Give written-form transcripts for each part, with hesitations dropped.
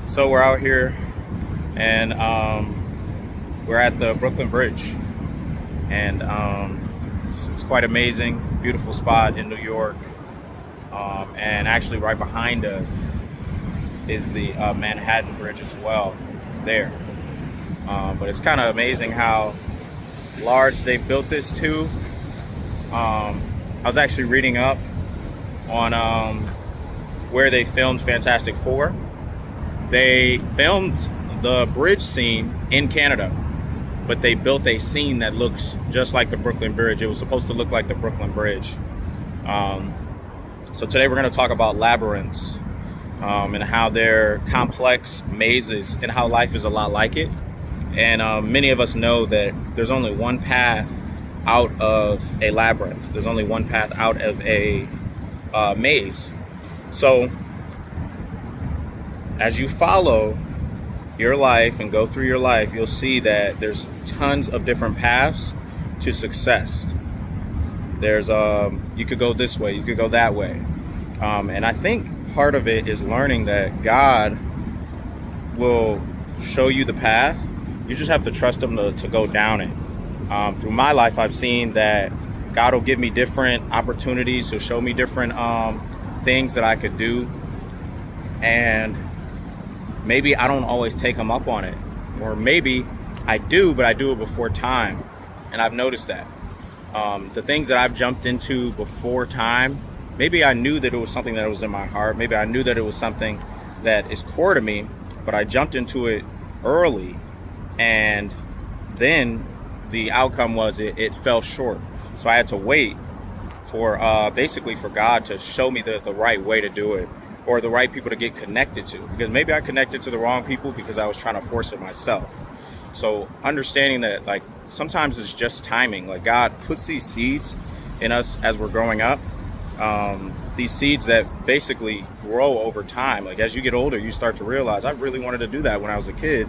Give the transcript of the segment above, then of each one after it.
So we're out here and we're at the Brooklyn Bridge, and it's quite amazing, beautiful spot in New York. And actually, right behind us is the Manhattan Bridge as well. There, but it's kind of amazing how large they built this too. I was actually reading up on where they filmed Fantastic Four. They filmed the bridge scene in Canada, but they built a scene that looks just like the Brooklyn Bridge. It was supposed to look like the Brooklyn Bridge. So today we're going to talk about labyrinths and how they're complex mazes and how life is a lot like it. And many of us know that there's only one path out of a labyrinth. There's only one path out of a maze. So as you follow your life and go through your life, you'll see that there's tons of different paths to success. There's you could go this way, you could go that way, and I think part of it is learning that God will show you the path. You just have to trust Him to go down it. Through my life, I've seen that God will give me different opportunities to show me different things that I could do, and maybe I don't always take Him up on it, or maybe I do, but I do it before time. And I've noticed that the things that I've jumped into before time, maybe I knew that it was something that was in my heart. Maybe I knew that it was something that is core to me, but I jumped into it early, and then the outcome was it fell short. So I had to wait for basically for God to show me the right way to do it, or the right people to get connected to, because maybe I connected to the wrong people because I was trying to force it myself. So understanding that, like, sometimes it's just timing. Like, God puts these seeds in us as we're growing up, these seeds that basically grow over time. Like, as you get older, you start to realize, I really wanted to do that when I was a kid,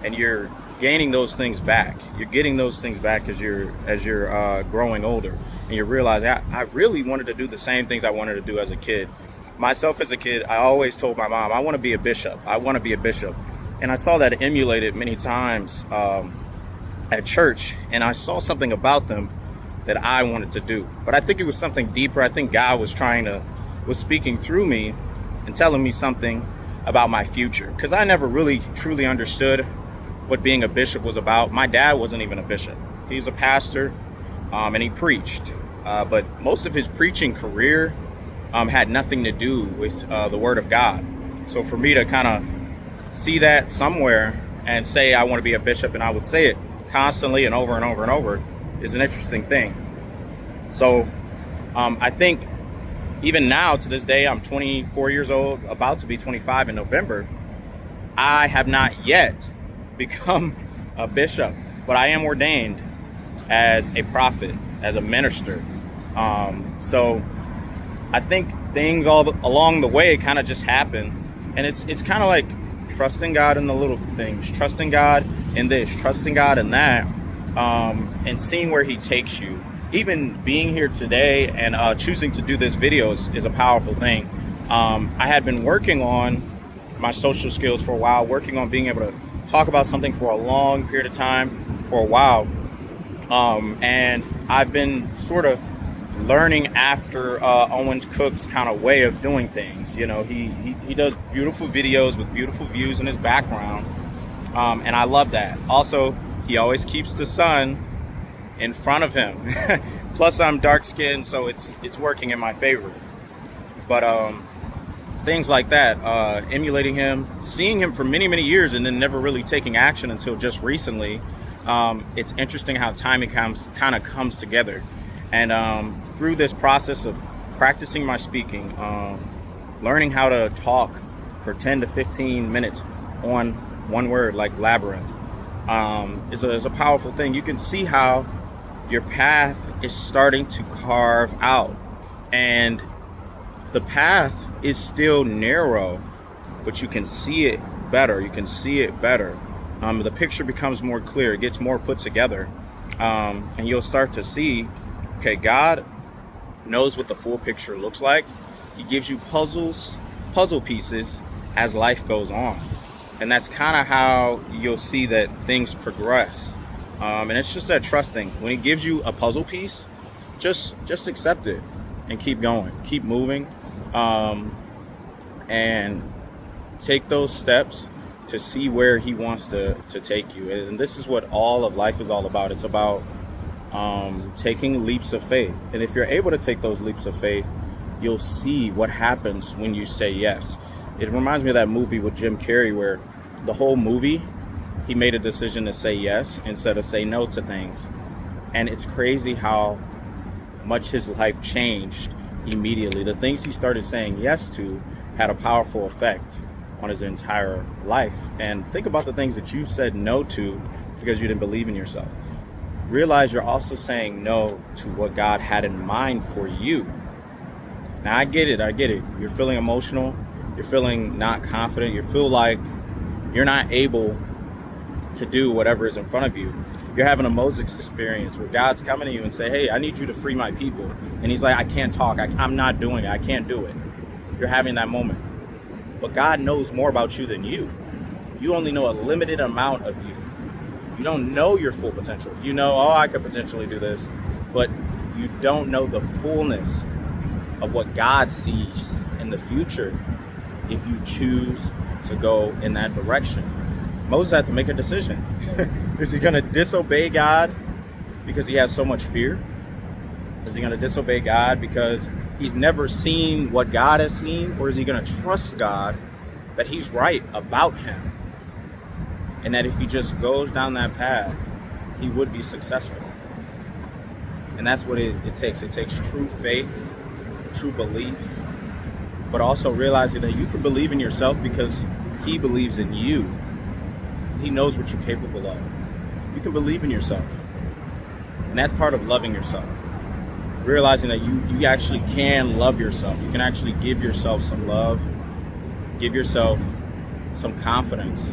and you're gaining those things back. You're getting those things back as you're growing older, and you realize, I really wanted to do the same things I wanted to do as a kid. Myself as a kid, I always told my mom, I want to be a bishop. I want to be a bishop. And I saw that emulated many times at church, and I saw something about them that I wanted to do. But I think it was something deeper. I think God was speaking through me and telling me something about my future, because I never really truly understood what being a bishop was about. My dad wasn't even a bishop. He's a pastor, and he preached. But most of his preaching career had nothing to do with the Word of God. So for me to kind of see that somewhere and say I want to be a bishop, and I would say it constantly and over and over and over, is an interesting thing. So I think even now, to this day, I'm 24 years old, about to be 25 in November. I have not yet become a bishop, but I am ordained as a prophet, as a minister. So I think things all along the way kind of just happen, and it's kind of like trusting God in the little things, trusting God in this, trusting God in that, and seeing where He takes you. Even being here today and choosing to do this video is a powerful thing. I had been working on my social skills for a while, working on being able to talk about something for a long period of time for a while, and I've been sort of learning after Owen Cook's kind of way of doing things. You know, he does beautiful videos with beautiful views in his background, and I love that. Also, he always keeps the sun in front of him. Plus, I'm dark skinned, so it's working in my favor. But things like that, emulating him, seeing him for many years, and then never really taking action until just recently. It's interesting how timing kind of comes together. And through this process of practicing my speaking, learning how to talk for 10 to 15 minutes on one word like labyrinth is a powerful thing. You can see how your path is starting to carve out, and the path is still narrow, but you can see it better. You can see it better. The picture becomes more clear. It gets more put together, and you'll start to see, okay, God knows what the full picture looks like. He gives you puzzle pieces as life goes on. And that's kind of how you'll see that things progress. And it's just that trusting. When he gives you a puzzle piece, just accept it and keep going, keep moving, and take those steps to see where he wants to take you. And this is what all of life is all about. It's about taking leaps of faith. And if you're able to take those leaps of faith, you'll see what happens when you say yes. It reminds me of that movie with Jim Carrey where the whole movie, he made a decision to say yes instead of say no to things. And it's crazy how much his life changed immediately. The things he started saying yes to had a powerful effect on his entire life. And think about the things that you said no to because you didn't believe in yourself. Realize you're also saying no to what God had in mind for you. Now, I get it. You're feeling emotional. You're feeling not confident. You feel like you're not able to do whatever is in front of you. You're having a Moses experience where God's coming to you and say, hey, I need you to free my people. And he's like, I can't talk. I'm not doing it. I can't do it. You're having that moment. But God knows more about you than you. You only know a limited amount of you. You don't know your full potential. You know, oh, I could potentially do this. But you don't know the fullness of what God sees in the future if you choose to go in that direction. Moses had to make a decision. Is he going to disobey God because he has so much fear? Is he going to disobey God because he's never seen what God has seen? Or is he going to trust God that he's right about him? And that if he just goes down that path, he would be successful. And that's what it takes. It takes true faith, true belief, but also realizing that you can believe in yourself because he believes in you. He knows what you're capable of. You can believe in yourself. And that's part of loving yourself. Realizing that you actually can love yourself. You can actually give yourself some love, give yourself some confidence,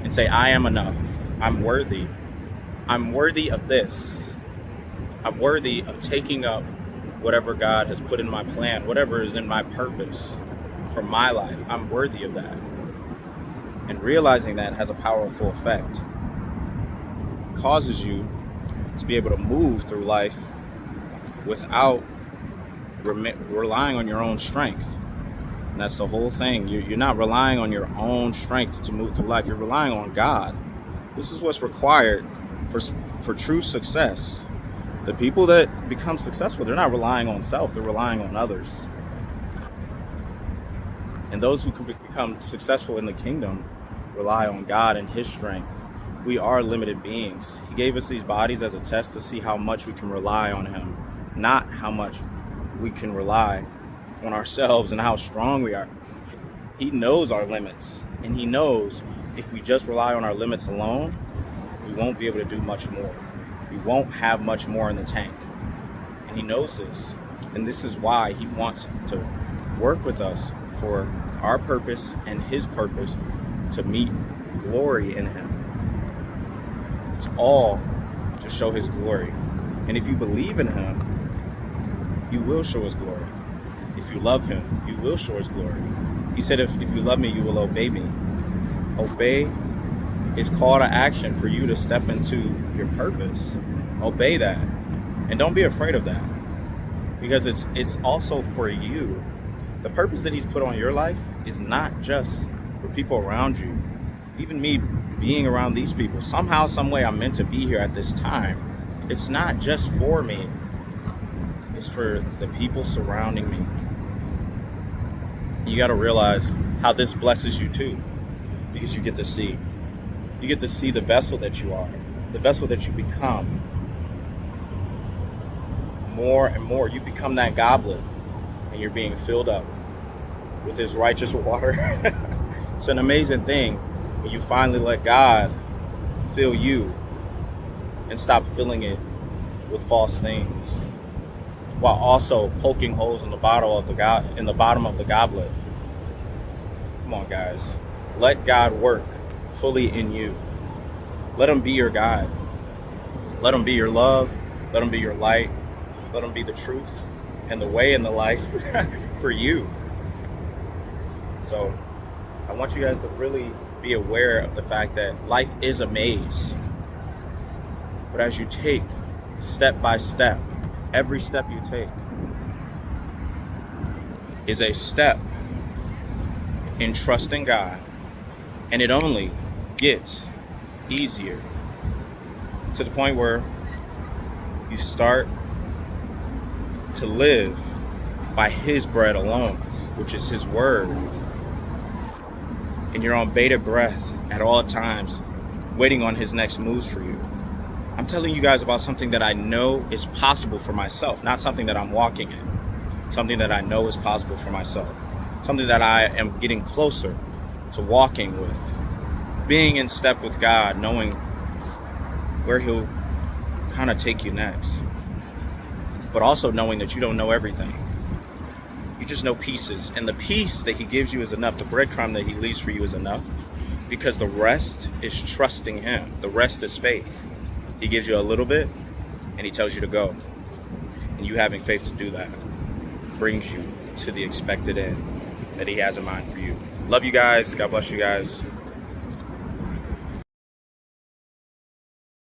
and say, I am enough. I'm worthy. I'm worthy of this. I'm worthy of taking up whatever God has put in my plan, whatever is in my purpose for my life. I'm worthy of that. And realizing that has a powerful effect. It causes you to be able to move through life without relying on your own strength. And that's the whole thing. You're not relying on your own strength to move through life. You're relying on God. This is what's required for true success. The people that become successful, they're not relying on self, they're relying on others. And those who can become successful in the kingdom rely on God and his strength. We are limited beings. He gave us these bodies as a test to see how much we can rely on him, not how much we can rely on ourselves and how strong we are. He knows our limits, and he knows if we just rely on our limits alone, we won't be able to do much more. We won't have much more in the tank. And he knows this. And this is why he wants to work with us for our purpose and his purpose to meet glory in him. It's all to show his glory. And if you believe in him, you will show his glory. If you love him, you will show his glory. He said, if you love me, you will obey me. Obey is call to action for you to step into your purpose. Obey that. And don't be afraid of that. Because it's also for you. The purpose that he's put on your life is not just for people around you. Even me being around these people. Somehow, some way I'm meant to be here at this time. It's not just for me. It's for the people surrounding me. You got to realize how this blesses you too. Because you get to see. You get to see the vessel that you are. The vessel that you become. More and more, you become that goblet. And you're being filled up with his righteous water. It's an amazing thing when you finally let God fill you and stop filling it with false things, while also poking holes in the bottom of the goblet. Come on, guys. Let God work fully in you. Let him be your guide. Let him be your love. Let him be your light. Let him be the truth and the way and the life for you. So I want you guys to really be aware of the fact that life is a maze. But as you take step by step, every step you take is a step in trusting God, and it only gets easier to the point where you start to live by His bread alone, which is His word. And you're on bated breath at all times, waiting on His next moves for you. I'm telling you guys about something that I know is possible for myself, not something that I'm walking in. Something that I know is possible for myself. Something that I am getting closer to walking with. Being in step with God, knowing where He'll kind of take you next. But also knowing that you don't know everything. You just know pieces. And the piece that He gives you is enough. The breadcrumb that He leaves for you is enough. Because the rest is trusting Him. The rest is faith. He gives you a little bit and He tells you to go. And you having faith to do that brings you to the expected end that He has in mind for you. Love you guys. God bless you guys.